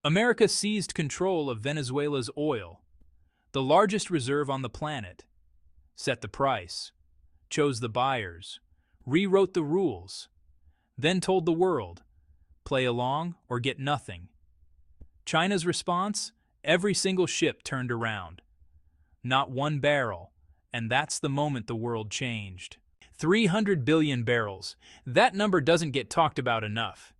America seized control of Venezuela's oil, the largest reserve on the planet, set the price, chose the buyers, rewrote the rules, then told the world, play along or get nothing. China's response? Every single ship turned around. Not one barrel, and that's the moment the world changed. 300 billion barrels. That number doesn't get talked about enough.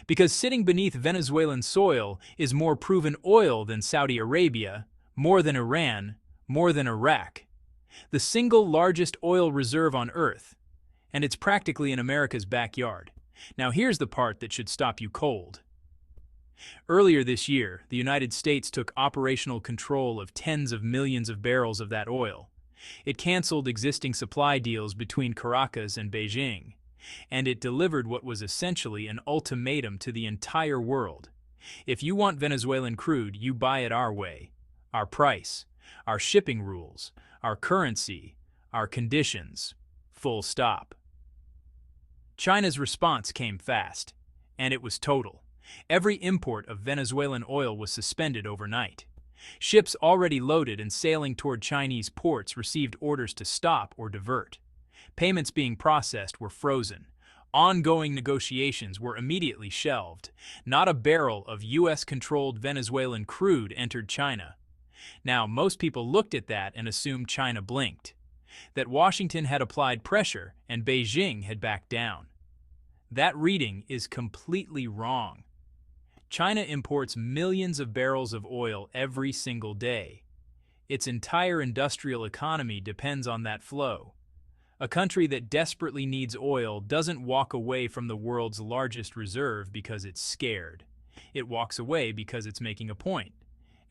Because sitting beneath Venezuelan soil is more proven oil than Saudi Arabia, more than Iran, more than Iraq. The single largest oil reserve on Earth, and it's practically in America's backyard. Now here's the part that should stop you cold. Earlier this year, the United States took operational control of tens of millions of barrels of that oil. It canceled existing supply deals between Caracas and Beijing, and it delivered what was essentially an ultimatum to the entire world. If you want Venezuelan crude, you buy it our way. Our price, our shipping rules, our currency, our conditions. Full stop. China's response came fast, and it was total. Every import of Venezuelan oil was suspended overnight. Ships already loaded and sailing toward Chinese ports received orders to stop or divert. Payments being processed were frozen. Ongoing negotiations were immediately shelved. Not a barrel of U.S.-controlled Venezuelan crude entered China. Now, most people looked at that and assumed China blinked, that Washington had applied pressure and Beijing had backed down. That reading is completely wrong. China imports millions of barrels of oil every single day. Its entire industrial economy depends on that flow. A country that desperately needs oil doesn't walk away from the world's largest reserve because it's scared. It walks away because it's making a point.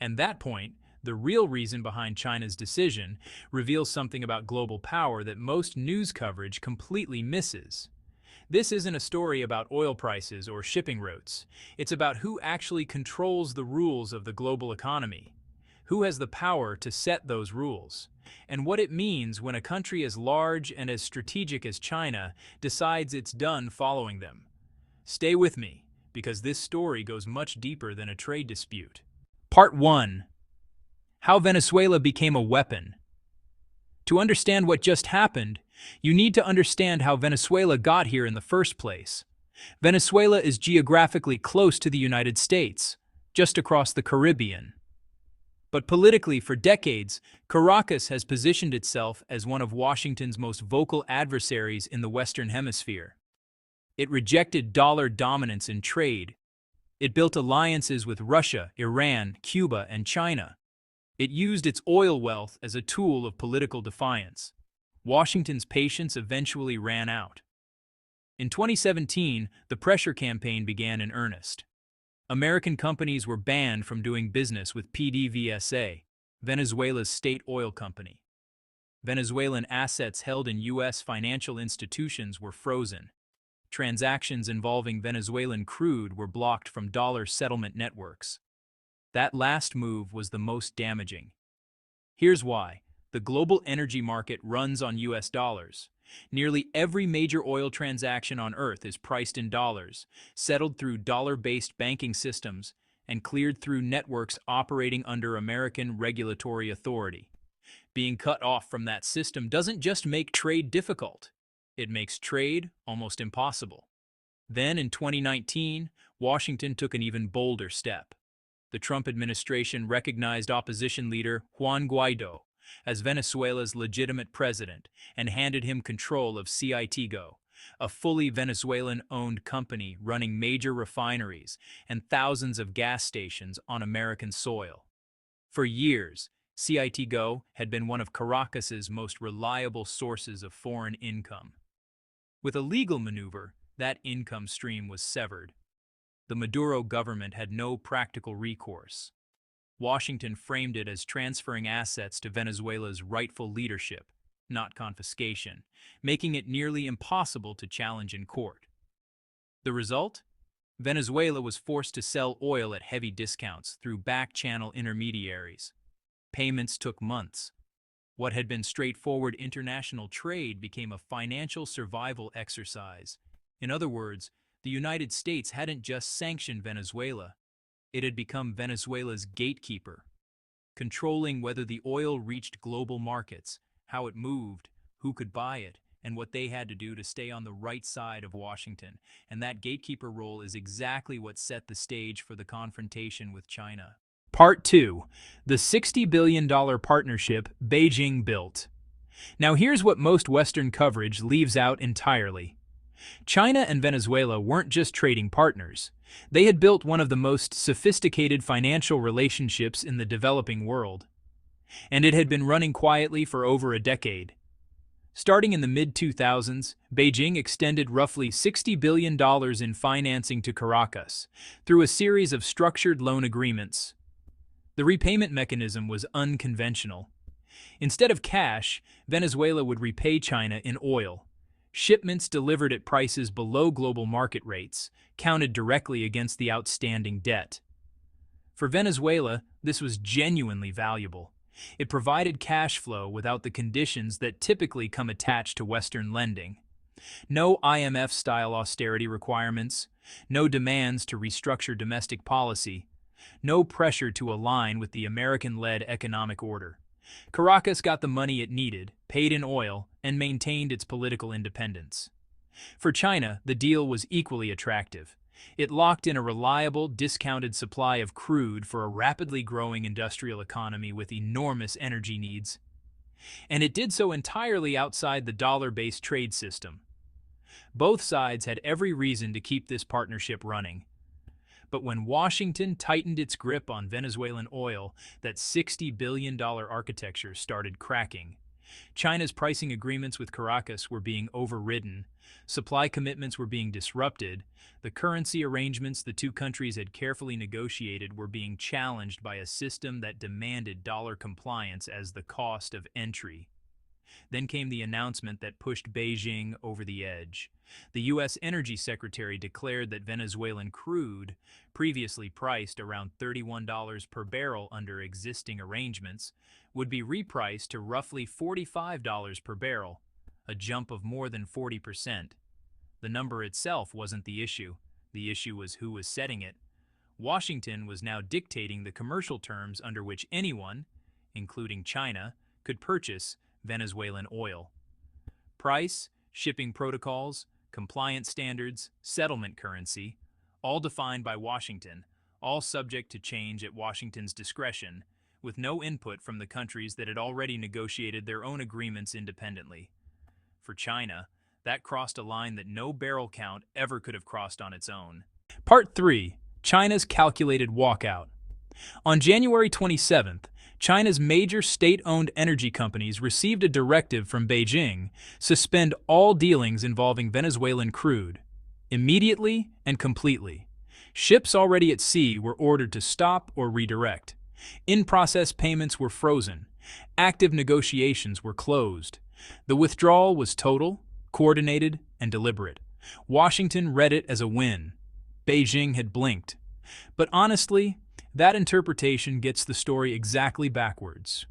And that point, the real reason behind China's decision, reveals something about global power that most news coverage completely misses. This isn't a story about oil prices or shipping routes. It's about who actually controls the rules of the global economy. Who has the power to set those rules? And what it means when a country as large and as strategic as China decides it's done following them. Stay with me, because this story goes much deeper than a trade dispute. Part 1. How Venezuela became a weapon. To understand what just happened, you need to understand how Venezuela got here in the first place. Venezuela is geographically close to the United States, just across the Caribbean. But politically, for decades, Caracas has positioned itself as one of Washington's most vocal adversaries in the Western Hemisphere. It rejected dollar dominance in trade. It built alliances with Russia, Iran, Cuba, and China. It used its oil wealth as a tool of political defiance. Washington's patience eventually ran out. In 2017, the pressure campaign began in earnest. American companies were banned from doing business with PDVSA, Venezuela's state oil company. Venezuelan assets held in U.S. financial institutions were frozen. Transactions involving Venezuelan crude were blocked from dollar settlement networks. That last move was the most damaging. Here's why. The global energy market runs on U.S. dollars. Nearly every major oil transaction on Earth is priced in dollars, settled through dollar-based banking systems, and cleared through networks operating under American regulatory authority. Being cut off from that system doesn't just make trade difficult. It makes trade almost impossible. Then in 2019, Washington took an even bolder step. The Trump administration recognized opposition leader Juan Guaidó as Venezuela's legitimate president and handed him control of Citgo, a fully Venezuelan-owned company running major refineries and thousands of gas stations on American soil. For years, Citgo had been one of Caracas's most reliable sources of foreign income. With a legal maneuver, that income stream was severed. The Maduro government had no practical recourse. Washington framed it as transferring assets to Venezuela's rightful leadership, not confiscation, making it nearly impossible to challenge in court. The result? Venezuela was forced to sell oil at heavy discounts through back-channel intermediaries. Payments took months. What had been straightforward international trade became a financial survival exercise. In other words, the United States hadn't just sanctioned Venezuela, It had become Venezuela's gatekeeper, controlling whether the oil reached global markets, how it moved, who could buy it, and what they had to do to stay on the right side of Washington. And that gatekeeper role is exactly what set the stage for the confrontation with China. Part 2. The $60 billion partnership Beijing built. Now here's what most Western coverage leaves out entirely. China and Venezuela weren't just trading partners. They had built one of the most sophisticated financial relationships in the developing world. And it had been running quietly for over a decade. Starting in the mid-2000s, Beijing extended roughly $60 billion in financing to Caracas through a series of structured loan agreements. The repayment mechanism was unconventional. Instead of cash, Venezuela would repay China in oil. Shipments delivered at prices below global market rates, counted directly against the outstanding debt. For Venezuela, this was genuinely valuable. It provided cash flow without the conditions that typically come attached to Western lending. No IMF-style austerity requirements, no demands to restructure domestic policy, no pressure to align with the American-led economic order. Caracas got the money it needed, paid in oil, and maintained its political independence. For China, the deal was equally attractive. It locked in a reliable, discounted supply of crude for a rapidly growing industrial economy with enormous energy needs. And it did so entirely outside the dollar-based trade system. Both sides had every reason to keep this partnership running. But when Washington tightened its grip on Venezuelan oil, that $60 billion architecture started cracking. China's pricing agreements with Caracas were being overridden, supply commitments were being disrupted, the currency arrangements the two countries had carefully negotiated were being challenged by a system that demanded dollar compliance as the cost of entry. Then came the announcement that pushed Beijing over the edge. The U.S. Energy Secretary declared that Venezuelan crude, previously priced around $31 per barrel under existing arrangements, would be repriced to roughly $45 per barrel, a jump of more than 40%. The number itself wasn't the issue. The issue was who was setting it. Washington was now dictating the commercial terms under which anyone, including China, could purchase Venezuelan oil. Price, shipping protocols, compliance standards, settlement currency, all defined by Washington, all subject to change at Washington's discretion, with no input from the countries that had already negotiated their own agreements independently. For China, that crossed a line that no barrel count ever could have crossed on its own. Part 3. China's calculated walkout. On January 27th, China's major state-owned energy companies received a directive from Beijing: suspend all dealings involving Venezuelan crude, immediately and completely. Ships already at sea were ordered to stop or redirect. In-process payments were frozen. Active negotiations were closed. The withdrawal was total, coordinated, and deliberate. Washington read it as a win. Beijing had blinked. But honestly, that interpretation gets the story exactly backwards.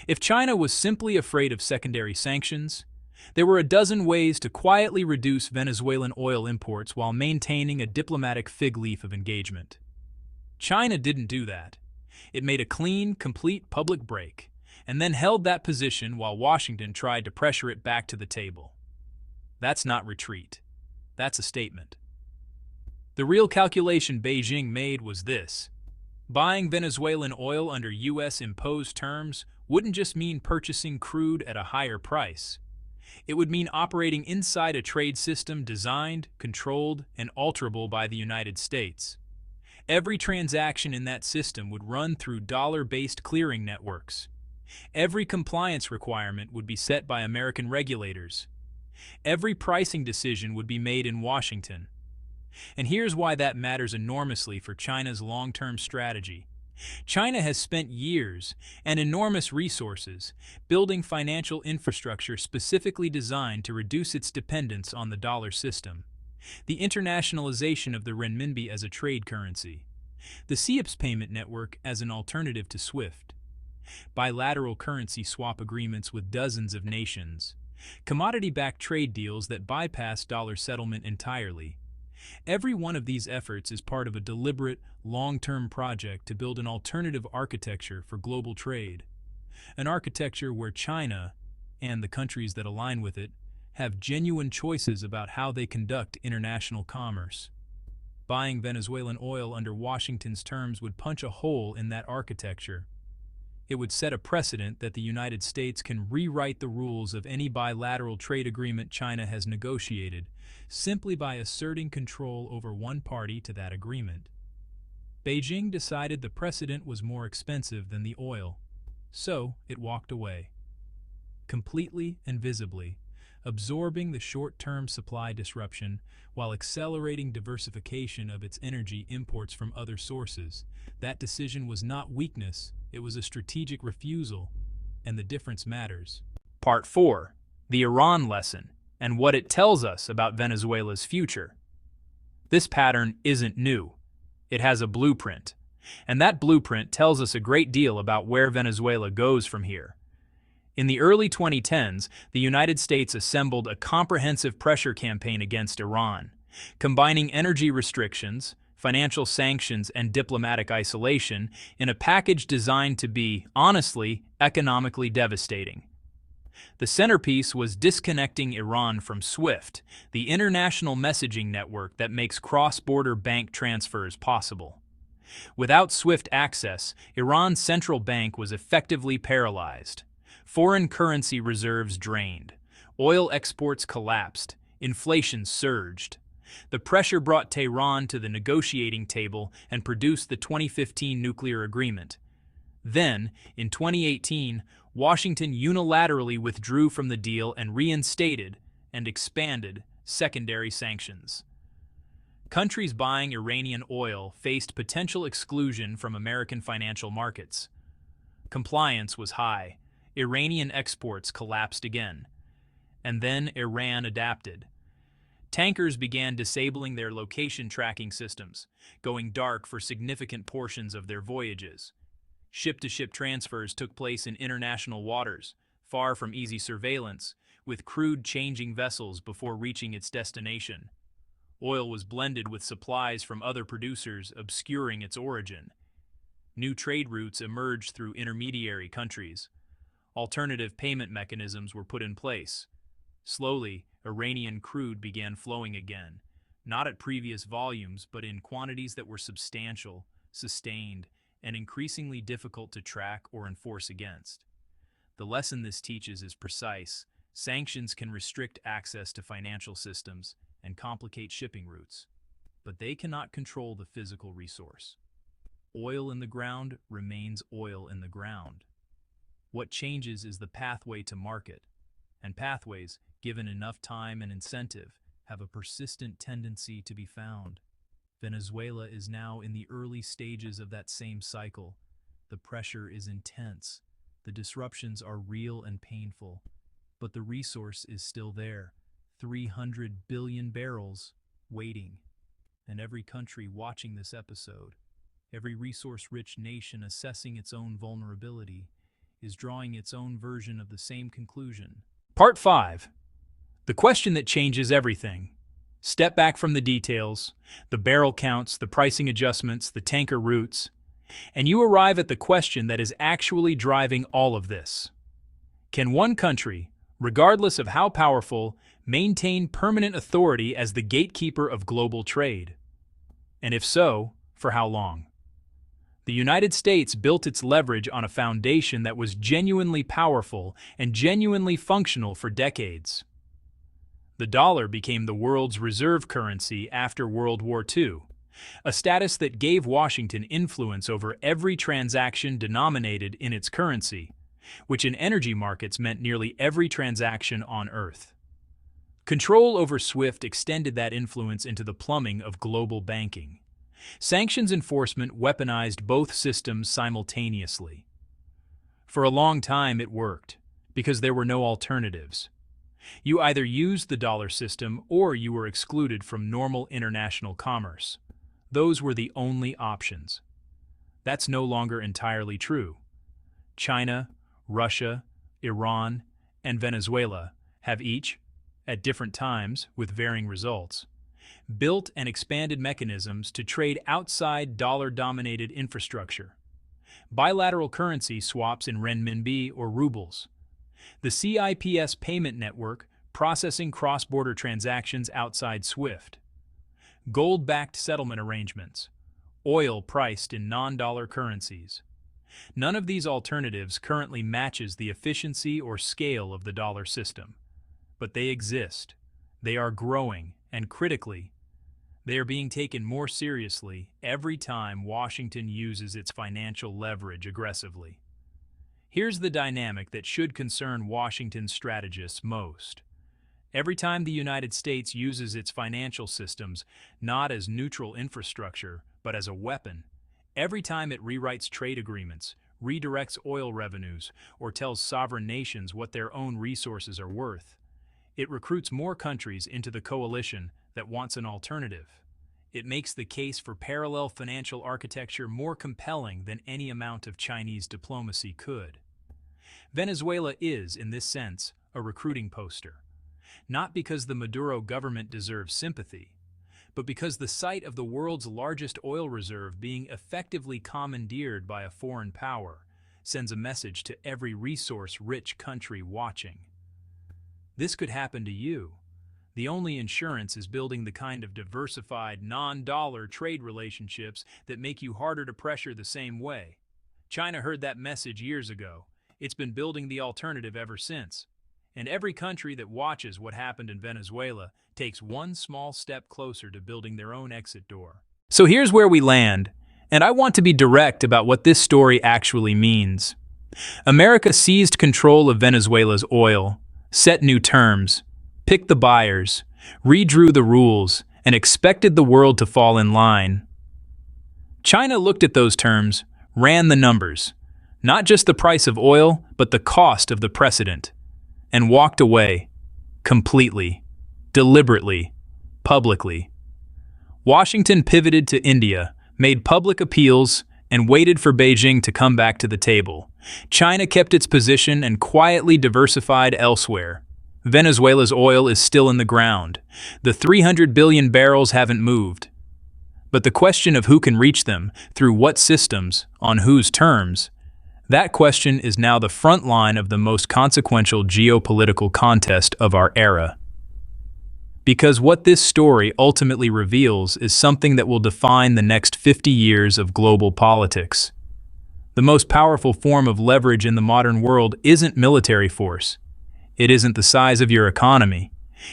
If China was simply afraid of secondary sanctions, there were a dozen ways to quietly reduce Venezuelan oil imports while maintaining a diplomatic fig leaf of engagement. China didn't do that. It made a clean, complete public break, and then held that position while Washington tried to pressure it back to the table. That's not retreat. That's a statement. The real calculation Beijing made was this: buying Venezuelan oil under U.S. imposed terms wouldn't just mean purchasing crude at a higher price. It would mean operating inside a trade system designed, controlled, and alterable by the United States. Every transaction in that system would run through dollar-based clearing networks. Every compliance requirement would be set by American regulators. Every pricing decision would be made in Washington. And here's why that matters enormously for China's long-term strategy. China has spent years and enormous resources building financial infrastructure specifically designed to reduce its dependence on the dollar system. The internationalization of the renminbi as a trade currency. The CIPS payment network as an alternative to SWIFT. Bilateral currency swap agreements with dozens of nations. Commodity-backed trade deals that bypass dollar settlement entirely. Every one of these efforts is part of a deliberate, long-term project to build an alternative architecture for global trade. An architecture where China, and the countries that align with it, have genuine choices about how they conduct international commerce. Buying Venezuelan oil under Washington's terms would punch a hole in that architecture. It would set a precedent that the United States can rewrite the rules of any bilateral trade agreement China has negotiated simply by asserting control over one party to that agreement. Beijing decided the precedent was more expensive than the oil, so it walked away. Completely and visibly, absorbing the short-term supply disruption while accelerating diversification of its energy imports from other sources. That decision was not weakness, it was a strategic refusal, and the difference matters. Part 4. The Iran lesson, and what it tells us about Venezuela's future. This pattern isn't new. It has a blueprint, and that blueprint tells us a great deal about where Venezuela goes from here. In the early 2010s, the United States assembled a comprehensive pressure campaign against Iran, combining energy restrictions, financial sanctions, and diplomatic isolation in a package designed to be, honestly, economically devastating. The centerpiece was disconnecting Iran from SWIFT, the international messaging network that makes cross-border bank transfers possible. Without SWIFT access, Iran's central bank was effectively paralyzed. Foreign currency reserves drained. Oil exports collapsed. Inflation surged. The pressure brought Tehran to the negotiating table and produced the 2015 nuclear agreement. Then, in 2018, Washington unilaterally withdrew from the deal and reinstated and expanded secondary sanctions. Countries buying Iranian oil faced potential exclusion from American financial markets. Compliance was high. Iranian exports collapsed again. And then Iran adapted. Tankers began disabling their location tracking systems, going dark for significant portions of their voyages. Ship-to-ship transfers took place in international waters, far from easy surveillance, with crude changing vessels before reaching its destination. Oil was blended with supplies from other producers, obscuring its origin. New trade routes emerged through intermediary countries. Alternative payment mechanisms were put in place. Slowly, Iranian crude began flowing again, not at previous volumes, but in quantities that were substantial, sustained, and increasingly difficult to track or enforce against. The lesson this teaches is precise. Sanctions can restrict access to financial systems and complicate shipping routes, but they cannot control the physical resource. Oil in the ground remains oil in the ground. What changes is the pathway to market, and pathways, given enough time and incentive, have a persistent tendency to be found. Venezuela is now in the early stages of that same cycle. The pressure is intense. The disruptions are real and painful, but the resource is still there. 300 billion barrels waiting. And every country watching this episode, every resource-rich nation assessing its own vulnerability, is drawing its own version of the same conclusion. Part 5. The question that changes everything. Step back from the details, the barrel counts, the pricing adjustments, the tanker routes, and you arrive at the question that is actually driving all of this. Can one country, regardless of how powerful, maintain permanent authority as the gatekeeper of global trade? And if so, for how long? The United States built its leverage on a foundation that was genuinely powerful and genuinely functional for decades. The dollar became the world's reserve currency after World War II, a status that gave Washington influence over every transaction denominated in its currency, which in energy markets meant nearly every transaction on Earth. Control over SWIFT extended that influence into the plumbing of global banking. Sanctions enforcement weaponized both systems simultaneously. For a long time it worked, because there were no alternatives. You either used the dollar system or you were excluded from normal international commerce. Those were the only options. That's no longer entirely true. China, Russia, Iran, and Venezuela have each, at different times with varying results, built and expanded mechanisms to trade outside dollar-dominated infrastructure. Bilateral currency swaps in renminbi or rubles. The CIPS payment network processing cross-border transactions outside SWIFT. Gold-backed settlement arrangements. Oil priced in non-dollar currencies. None of these alternatives currently matches the efficiency or scale of the dollar system. But they exist. They are growing, and critically, they are being taken more seriously every time Washington uses its financial leverage aggressively. Here's the dynamic that should concern Washington strategists most. Every time the United States uses its financial systems not as neutral infrastructure, but as a weapon, every time it rewrites trade agreements, redirects oil revenues, or tells sovereign nations what their own resources are worth, it recruits more countries into the coalition that wants an alternative. It makes the case for parallel financial architecture more compelling than any amount of Chinese diplomacy could. Venezuela is, in this sense, a recruiting poster. Not because the Maduro government deserves sympathy, but because the sight of the world's largest oil reserve being effectively commandeered by a foreign power sends a message to every resource-rich country watching. This could happen to you. The only insurance is building the kind of diversified, non-dollar trade relationships that make you harder to pressure the same way. China heard that message years ago. It's been building the alternative ever since. And every country that watches what happened in Venezuela takes one small step closer to building their own exit door. So here's where we land, and I want to be direct about what this story actually means. America seized control of Venezuela's oil, set new terms, picked the buyers, redrew the rules, and expected the world to fall in line. China looked at those terms, ran the numbers, not just the price of oil, but the cost of the precedent, and walked away, completely, deliberately, publicly. Washington pivoted to India, made public appeals, and waited for Beijing to come back to the table. China kept its position and quietly diversified elsewhere. Venezuela's oil is still in the ground. The 300 billion barrels haven't moved. But the question of who can reach them, through what systems, on whose terms, that question is now the front line of the most consequential geopolitical contest of our era. Because what this story ultimately reveals is something that will define the next 50 years of global politics. The most powerful form of leverage in the modern world isn't military force. It isn't the size of your economy.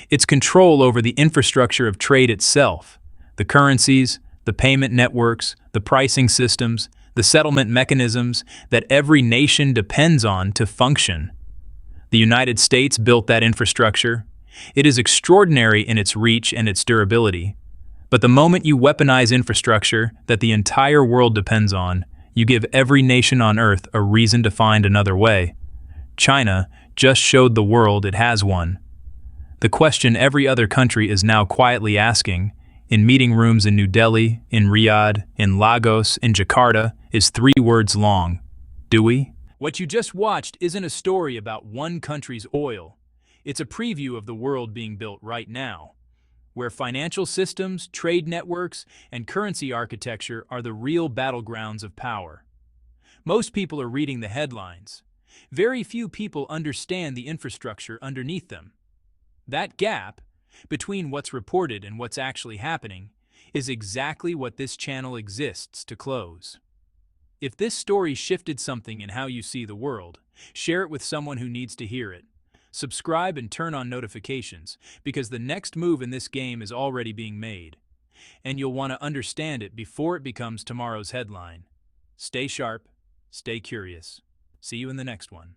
It's control over the infrastructure of trade itself, the currencies, the payment networks, the pricing systems, the settlement mechanisms that every nation depends on to function. The United States built that infrastructure. It is extraordinary in its reach and its durability. But the moment you weaponize infrastructure that the entire world depends on, you give every nation on Earth a reason to find another way. China just showed the world it has one. The question every other country is now quietly asking, in meeting rooms in New Delhi, in Riyadh, in Lagos, in Jakarta, is 3 words long. Do we? What you just watched isn't a story about one country's oil. It's a preview of the world being built right now, where financial systems, trade networks, and currency architecture are the real battlegrounds of power. Most people are reading the headlines. Very few people understand the infrastructure underneath them. That gap between what's reported and what's actually happening is exactly what this channel exists to close. If this story shifted something in how you see the world, share it with someone who needs to hear it. Subscribe and turn on notifications, because the next move in this game is already being made, and you'll want to understand it before it becomes tomorrow's headline. Stay sharp, stay curious. See you in the next one.